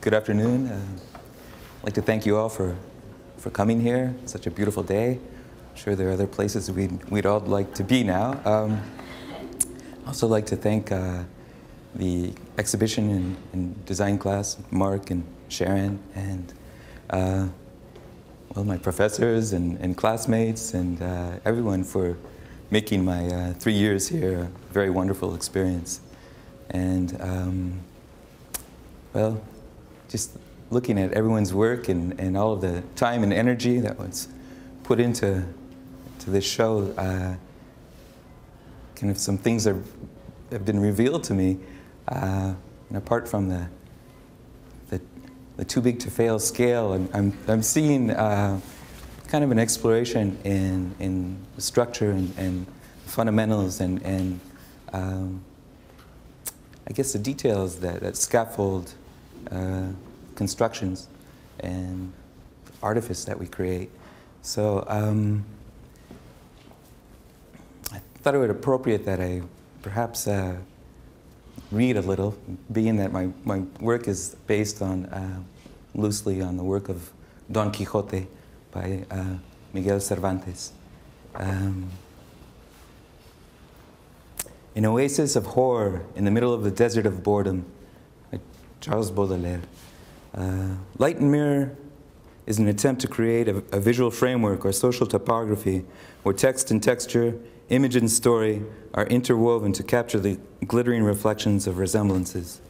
Good afternoon. I'd like to thank you all for coming here. It's such a beautiful day. I'm sure there are other places we'd all like to be now. I'd also like to thank the exhibition and design class, Mark and Sharon, and well, my professors and classmates and everyone for making my 3 years here a very wonderful experience. And well, just looking at everyone's work and all of the time and energy that was put into this show, kind of some things have been revealed to me. And apart from the too big to fail scale, I'm seeing kind of an exploration in the structure and fundamentals and I guess the details that scaffold constructions and artifice that we create. So I thought it would be appropriate that I perhaps read a little, being that my work is based on loosely on the work of Don Quixote by Miguel Cervantes. An oasis of horror in the middle of the desert of boredom, by Charles Baudelaire. Light and Mirror is an attempt to create a visual framework or social topography where text and texture, image and story are interwoven to capture the glittering reflections of resemblances.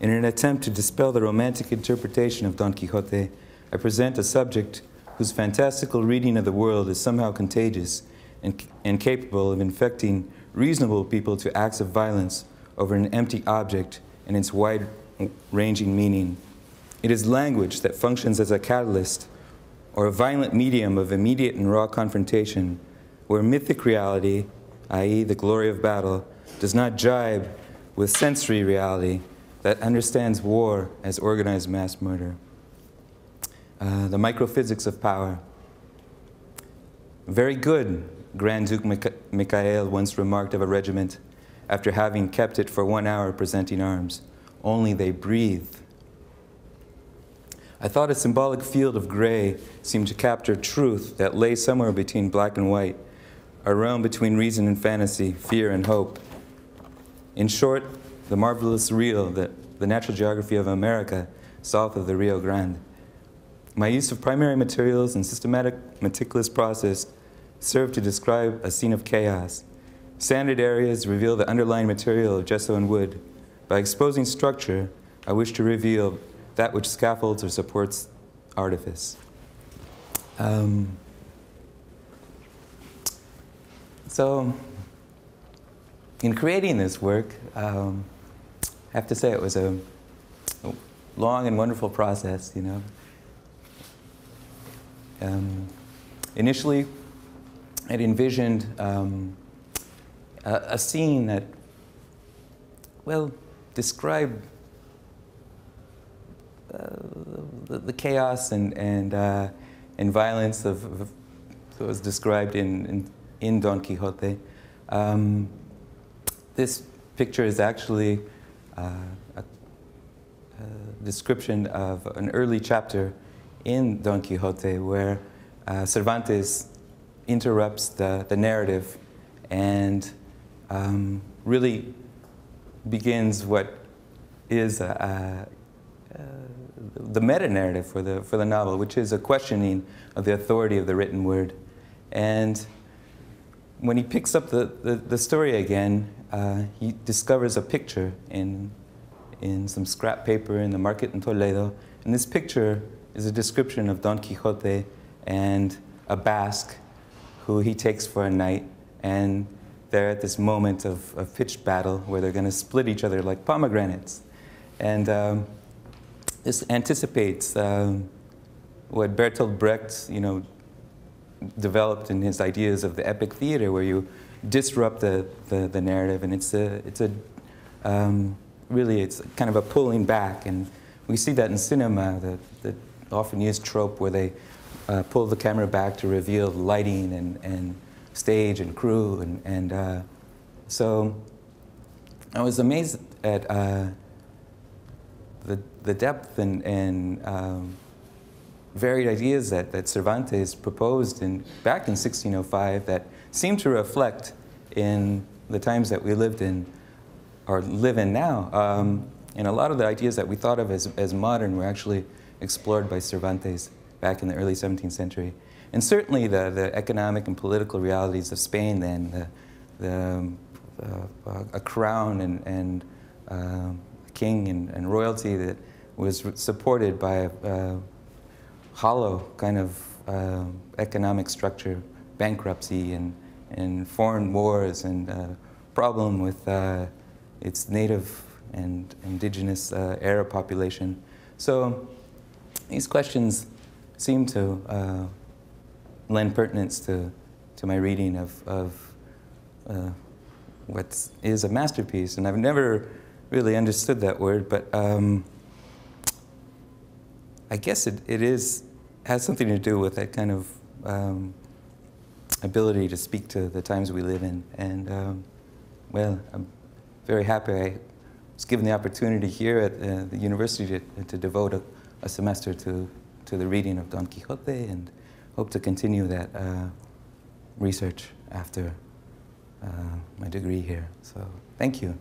In an attempt to dispel the romantic interpretation of Don Quixote, I present a subject whose fantastical reading of the world is somehow contagious and capable of infecting reasonable people to acts of violence over an empty object and its wide-ranging meaning. It is language that functions as a catalyst or a violent medium of immediate and raw confrontation, where mythic reality, i.e. the glory of battle, does not jibe with sensory reality that understands war as organized mass murder. The microphysics of power. Very good, Grand Duke Mikhail once remarked of a regiment after having kept it for 1 hour presenting arms. Only they breathe. I thought a symbolic field of gray seemed to capture truth that lay somewhere between black and white, a realm between reason and fantasy, fear and hope. In short, the marvelous real, the natural geography of America, south of the Rio Grande. My use of primary materials and systematic, meticulous process serve to describe a scene of chaos. Sanded areas reveal the underlying material of gesso and wood. By exposing structure, I wish to reveal that which scaffolds or supports artifice. So, in creating this work, I have to say it was a long and wonderful process, you know. Initially, I'd envisioned a scene that, well, described the chaos and violence that was described in Don Quixote. This picture is actually a description of an early chapter in Don Quixote where Cervantes interrupts the narrative and really begins what is the meta-narrative for the novel, which is a questioning of the authority of the written word. And when he picks up the story again, he discovers a picture in some scrap paper in the market in Toledo. And this picture is a description of Don Quixote and a Basque who he takes for a night. And they're at this moment of pitched battle where they're going to split each other like pomegranates. And this anticipates what Bertolt Brecht, you know, developed in his ideas of the epic theater, where you disrupt the narrative, and really it's kind of a pulling back, and we see that in cinema, the often used trope where they pull the camera back to reveal lighting and stage and crew, and so I was amazed at the depth and varied ideas that Cervantes proposed back in 1605 that seem to reflect in the times that we lived in or live in now. And a lot of the ideas that we thought of as modern were actually explored by Cervantes back in the early 17th century. And certainly the economic and political realities of Spain then, a crown and a king and royalty that was supported by a hollow kind of economic structure, bankruptcy and foreign wars and problem with its native and indigenous Arab population. So these questions seem to lend pertinence to my reading of what is a masterpiece. And I've never really understood that word, but I guess has something to do with that kind of ability to speak to the times we live in. And well, I'm very happy I was given the opportunity here at the university to devote a semester to the reading of Don Quixote, and hope to continue that research after my degree here. So thank you.